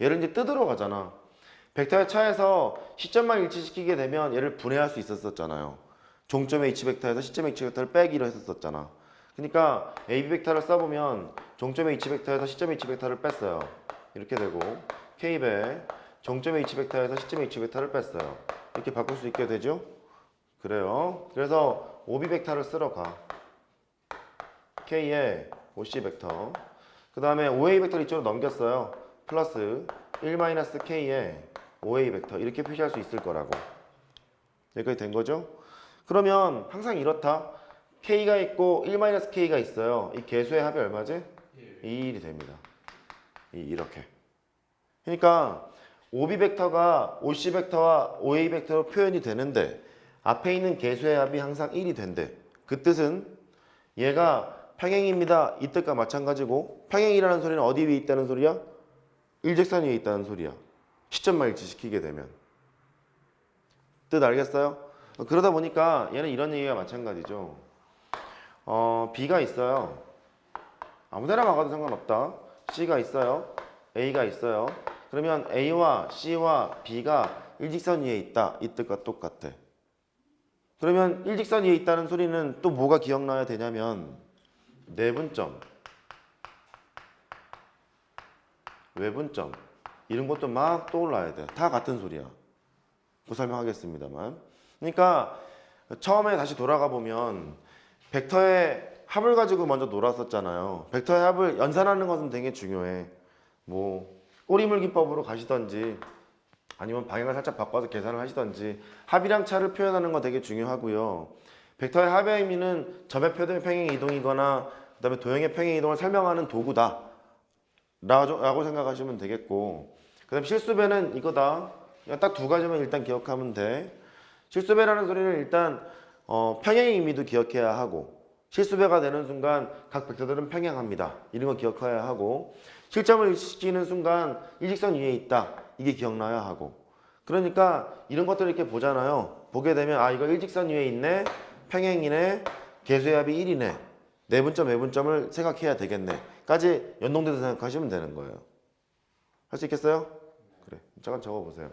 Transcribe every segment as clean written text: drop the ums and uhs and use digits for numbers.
얘를 이제 뜯으러 가잖아. 벡터의 차에서 시점만 일치시키게 되면 얘를 분해할 수 있었잖아요. 종점의 H 벡터에서 시점의 H 벡터를 빼기로 했었잖아. 그러니까 AB 벡터를 써보면 종점의 H 벡터에서 시점의 H 벡터를 뺐어요. 이렇게 되고 K배 종점의 H 벡터에서 시점의 H 벡터를 뺐어요. 이렇게 바꿀 수 있게 되죠? 그래요. 그래서 OB 벡터를 쓰러 가. K의 OC 벡터. 그 다음에 OA 벡터를 이쪽으로 넘겼어요. 플러스 1-K의 OA 벡터. 이렇게 표시할 수 있을 거라고. 여기까지 된 거죠? 그러면 항상 이렇다. K가 있고 1-K가 있어요. 이 개수의 합이 얼마지? 2일이 됩니다. 이렇게. 그러니까 OB 벡터가 OC 벡터와 OA 벡터로 표현이 되는데 앞에 있는 개수의 합이 항상 1이 된대. 그 뜻은 얘가 평행입니다. 이 뜻과 마찬가지고 평행이라는 소리는 어디 위에 있다는 소리야? 일직선 위에 있다는 소리야. 시점만 일치시키게 되면. 뜻 알겠어요? 그러다 보니까 얘는 이런 얘기가 마찬가지죠. B가 있어요. 아무데나 막아도 상관없다. C가 있어요. A가 있어요. 그러면 A와 C와 B가 일직선 위에 있다. 이 뜻과 똑같아. 그러면 일직선 위에 있다는 소리는 또 뭐가 기억나야 되냐면 내분점, 외분점 이런 것도 막 떠올라야 돼. 다 같은 소리야. 또 설명하겠습니다만. 그러니까 처음에 다시 돌아가 보면 벡터의 합을 가지고 먼저 놀았었잖아요. 벡터의 합을 연산하는 것은 되게 중요해. 뭐 꼬리물 기법으로 가시던지 아니면 방향을 살짝 바꿔서 계산을 하시던지 합이랑 차를 표현하는 거 되게 중요하고요. 벡터의 합의 의미는 점의 평행 이동이거나 그다음에 도형의 평행 이동을 설명하는 도구다 라고 생각하시면 되겠고, 그 다음에 실수배는 이거다. 딱 두 가지만 일단 기억하면 돼. 실수배라는 소리는 일단 평행의 의미도 기억해야 하고, 실수배가 되는 순간 각 벡터들은 평행합니다. 이런 거 기억해야 하고, 실점을 일시키는 순간 일직선 위에 있다. 이게 기억나야 하고. 그러니까 이런 것들을 이렇게 보잖아요. 보게 되면 아 이거 일직선 위에 있네. 평행이네. 개수의 합이 1이네. 내분점, 외분점을 생각해야 되겠네. 까지 연동돼서 생각하시면 되는 거예요. 할 수 있겠어요? 그래. 잠깐 적어보세요.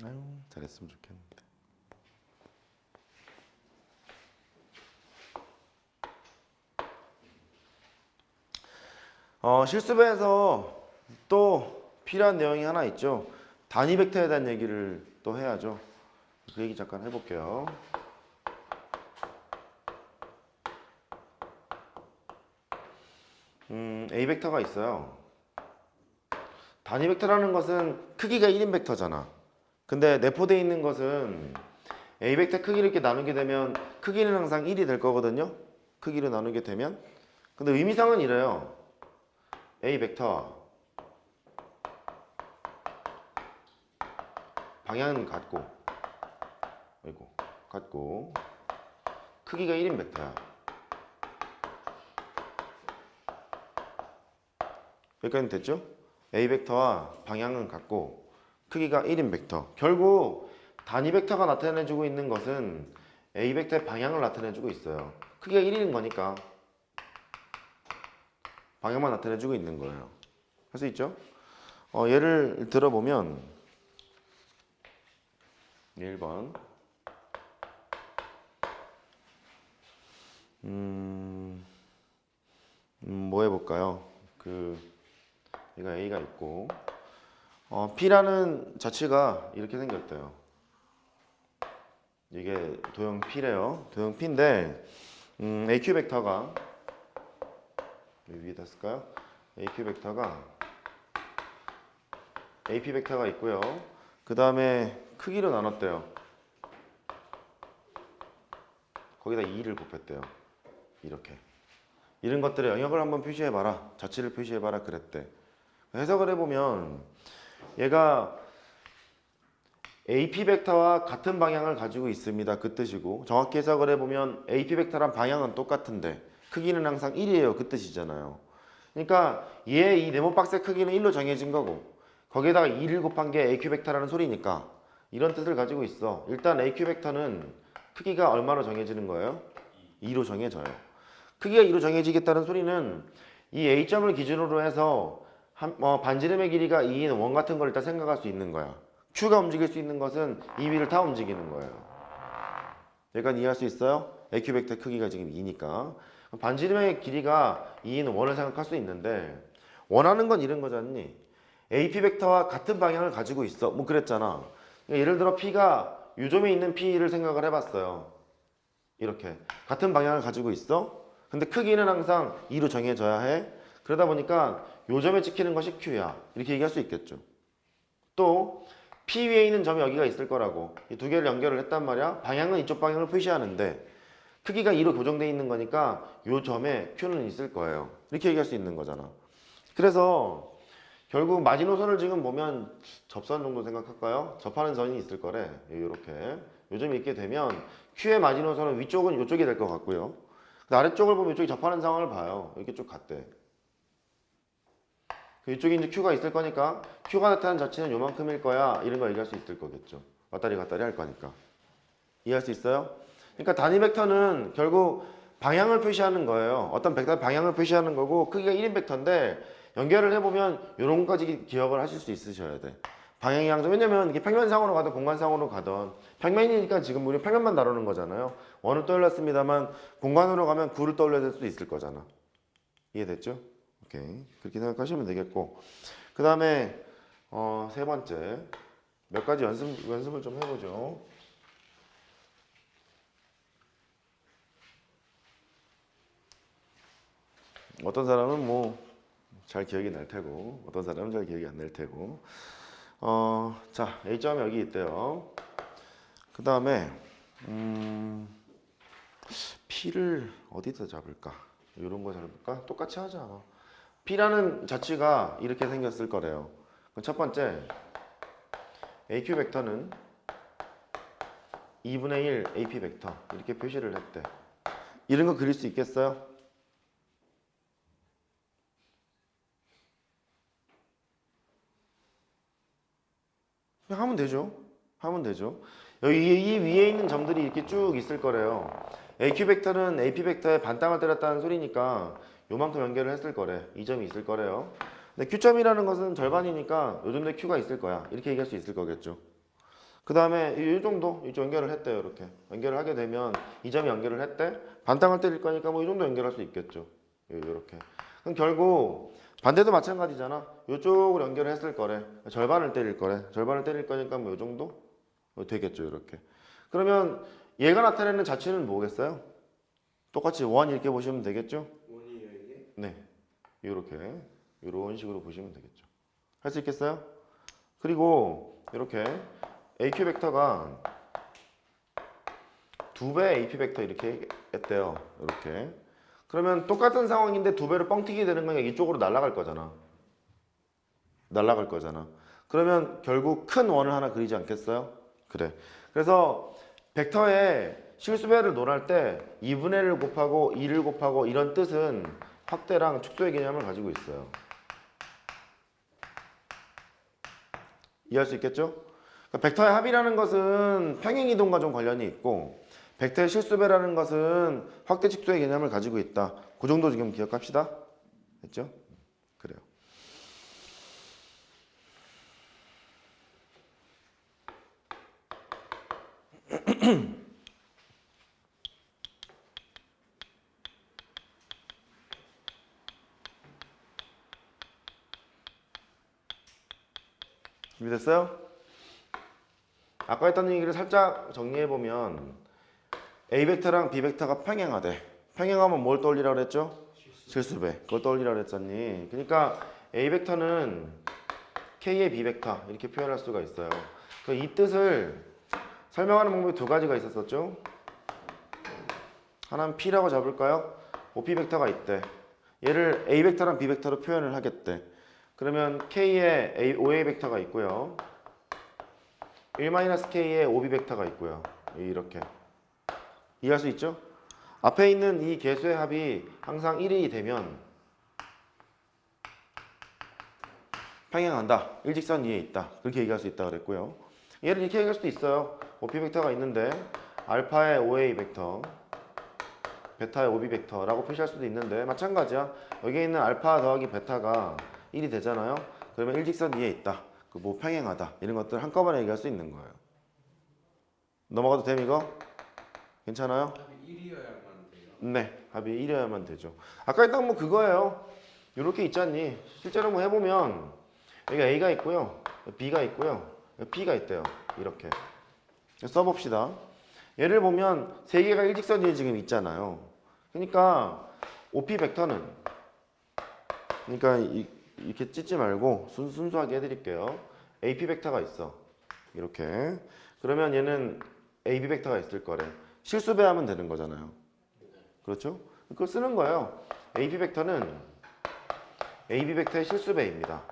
아유, 잘했으면 좋겠는데. 실습에서 또 필요한 내용이 하나 있죠. 단위 벡터에 대한 얘기를 또 해야죠. 그 얘기 잠깐 해볼게요. A 벡터가 있어요. 단위 벡터라는 것은 크기가 1인 벡터잖아. 근데 내포되어 있는 것은 A 벡터 크기를 이렇게 나누게 되면 크기는 항상 1이 될 거거든요. 크기를 나누게 되면. 근데 의미상은 이래요. A 벡터 방향은 같고, 아이고, 같고 크기가 1인 벡터야. 여기까지 됐죠? A 벡터와 방향은 같고 크기가 1인 벡터. 결국 단위 벡터가 나타내주고 있는 것은 A 벡터의 방향을 나타내주고 있어요. 크기가 1인 거니까 방향만 나타내주고 있는 거예요. 할 수 있죠? 예를 들어보면 1번 뭐 해볼까요? 얘가 A가 있고 P라는 자체가 이렇게 생겼대요. 이게 도형 P래요. 도형 P인데 AQ 벡터가 위에다 쓸까요? AQ 벡터가 AP 벡터가 있고요. 그 다음에 크기로 나눴대요. 거기다 2를 곱했대요. 이렇게. 이런 것들의 영역을 한번 표시해봐라. 자취를 표시해봐라 그랬대. 해석을 해보면 얘가 AP 벡터와 같은 방향을 가지고 있습니다. 그 뜻이고 정확히 해석을 해보면 AP 벡터랑 방향은 똑같은데 크기는 항상 1이에요. 그 뜻이잖아요. 그러니까 얘 이 네모 박스의 크기는 1로 정해진 거고 거기에다가 2를 곱한 게 AQ 벡터라는 소리니까 이런 뜻을 가지고 있어. 일단 AQ 벡터는 크기가 얼마로 정해지는 거예요? 2로 정해져요. 크기가 2로 정해지겠다는 소리는 이 A점을 기준으로 해서 반지름의 길이가 2인 원 같은 걸 일단 생각할 수 있는 거야. Q가 움직일 수 있는 것은 이 위를 다 움직이는 거예요. 여기까지 이해할 수 있어요? AQ 벡터 크기가 지금 2니까 반지름의 길이가 2인 원을 생각할 수 있는데 원하는 건 이런 거잖니. AP 벡터와 같은 방향을 가지고 있어. 뭐 그랬잖아. 그러니까 예를 들어 P가 요점에 있는 P를 생각을 해봤어요. 이렇게 같은 방향을 가지고 있어. 근데 크기는 항상 2로 정해져야 해. 그러다 보니까 요점에 찍히는 것이 Q야. 이렇게 얘기할 수 있겠죠. 또 P 위에 있는 점이 여기가 있을 거라고 이 두 개를 연결을 했단 말이야. 방향은 이쪽 방향을 표시하는데 크기가 2로 고정되어 있는 거니까 요 점에 Q는 있을 거예요. 이렇게 얘기할 수 있는 거잖아. 그래서 결국 마지노선을 지금 보면 접선 정도 생각할까요? 접하는 선이 있을 거래. 이렇게 요점이 있게 되면 Q의 마지노선은 위쪽은 이쪽이 될 것 같고요. 아래쪽을 보면 이쪽이 접하는 상황을 봐요. 이렇게 쭉 갔대. 이쪽에 이제 Q가 있을 거니까 Q가 나타나는 자체는 요만큼일 거야. 이런 거 얘기할 수 있을 거겠죠. 왔다리 갔다리 할 거니까. 이해할 수 있어요? 그러니까 단위 벡터는 결국 방향을 표시하는 거예요. 어떤 벡터 방향을 표시하는 거고 크기가 1인 벡터인데 연결을 해보면 이런 것까지 기억을 하실 수 있으셔야 돼. 방향이 항상 왜냐면 이게 평면상으로 가든 공간상으로 가든 평면이니까 지금 우리 평면만 다루는 거잖아요. 원을 떠올렸습니다만 공간으로 가면 구를 떠올려야 될 수도 있을 거잖아. 이해됐죠? 오케이. 그렇게 생각하시면 되겠고 그 다음에 세 번째 몇 가지 연습을 좀 해보죠. 어떤 사람은 뭐 잘 기억이 날 테고 어떤 사람은 잘 기억이 안 날 테고 자 A점이 여기 있대요. 그 다음에 P를 어디다 잡을까? 이런 거 잡을까? 똑같이 하자. P라는 자취가 이렇게 생겼을 거래요. 첫 번째 AQ 벡터는 2분의 1 AP 벡터 이렇게 표시를 했대. 이런 거 그릴 수 있겠어요? 그냥 하면 되죠. 하면 되죠. 여기 이 위에 있는 점들이 이렇게 쭉 있을 거래요. AQ 벡터는 AP 벡터에 반땅을 때렸다는 소리니까 요만큼 연결을 했을 거래. 이 점이 있을 거래요. 근데 Q점이라는 것은 절반이니까 요 정도의 Q가 있을 거야. 이렇게 얘기할 수 있을 거겠죠. 그 다음에 이 정도 연결을 했대요. 이렇게 연결을 하게 되면 이 점이 연결을 했대. 반땅을 때릴 거니까 뭐 이 정도 연결할 수 있겠죠. 이렇게. 그럼 결국 반대도 마찬가지잖아. 이쪽으로 연결을 했을 거래. 절반을 때릴 거래. 절반을 때릴 거니까 뭐 이 정도 되겠죠. 이렇게. 그러면 얘가 나타내는 자취는 뭐겠어요? 똑같이 원 이렇게 보시면 되겠죠? 원이에요 이게? 네. 이렇게 이런 식으로 보시면 되겠죠. 할 수 있겠어요? 그리고 이렇게 AQ 벡터가 2배 AP 벡터 이렇게 했대요. 이렇게. 그러면 똑같은 상황인데 2배로 뻥튀기 되는 거니까 이쪽으로 날아갈 거잖아. 날아갈 거잖아. 그러면 결국 큰 원을 하나 그리지 않겠어요? 그래. 그래서 벡터의 실수배를 논할 때 2분의 1을 곱하고 2를 곱하고 이런 뜻은 확대랑 축소의 개념을 가지고 있어요. 이해할 수 있겠죠? 그러니까 벡터의 합이라는 것은 평행이동과 좀 관련이 있고 벡터의 실수배라는 것은 확대 축소의 개념을 가지고 있다. 그 정도 지금 기억합시다. 됐죠? 그래요. 준비됐어요? 아까 했던 얘기를 살짝 정리해보면 A 벡터랑 B 벡터가 평행하대. 평행하면 뭘 떠올리라고 그랬죠? 실수배. 그걸 떠올리라고 그랬잖니. 그러니까 A 벡터는 K의 B 벡터 이렇게 표현할 수가 있어요. 이 뜻을 설명하는 방법이 두 가지가 있었었죠. 하나는 P라고 잡을까요? OP 벡터가 있대. 얘를 A 벡터랑 B 벡터로 표현을 하겠대. 그러면 K에 OA 벡터가 있고요. 1-K에 OB 벡터가 있고요. 이렇게. 이해할 수 있죠? 앞에 있는 이 개수의 합이 항상 1이 되면 평행한다. 일직선 위에 있다. 그렇게 얘기할 수 있다 그랬고요. 얘를 이렇게 얘기할 수도 있어요. OP 벡터가 있는데 알파의 OA 벡터, 베타의 OB 벡터라고 표시할 수도 있는데 마찬가지야. 여기에 있는 알파 더하기 베타가 1이 되잖아요. 그러면 일직선 위에 있다. 그 뭐 평행하다. 이런 것들 한꺼번에 얘기할 수 있는 거예요. 넘어가도 됨 이거? 괜찮아요? 합이 1이어야만 돼요. 네, 합이 1이어야만 되죠. 아까 했던 뭐 그거예요. 이렇게 있잖니. 실제로 뭐 해보면 여기 A가 있고요, B가 있고요, P가 있대요. 이렇게 써봅시다. 얘를 보면 세 개가 일직선 위에 지금 있잖아요. 그러니까 OP 벡터는, 그러니까 이렇게 찢지 말고 순수하게 해드릴게요. AP 벡터가 있어. 이렇게. 그러면 얘는 AB 벡터가 있을 거래. 실수배하면 되는 거잖아요. 그렇죠? 그걸 쓰는 거예요. AP 벡터는 AB 벡터의 실수배입니다.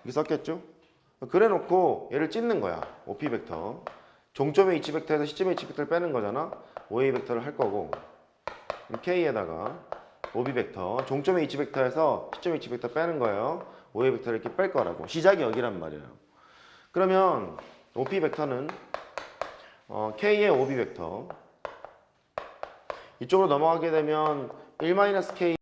이렇게 썼겠죠? 그래 놓고 얘를 찢는 거야. OP 벡터. 종점의 위치 벡터에서 시점의 위치 벡터를 빼는 거잖아. OA 벡터를 할 거고, K에다가 OB 벡터, 종점의 위치 벡터에서 시점의 위치 벡터 빼는 거예요. OA 벡터를 이렇게 뺄 거라고. 시작이 여기란 말이에요. 그러면 OP 벡터는 K의 OB 벡터, 이쪽으로 넘어가게 되면 1-K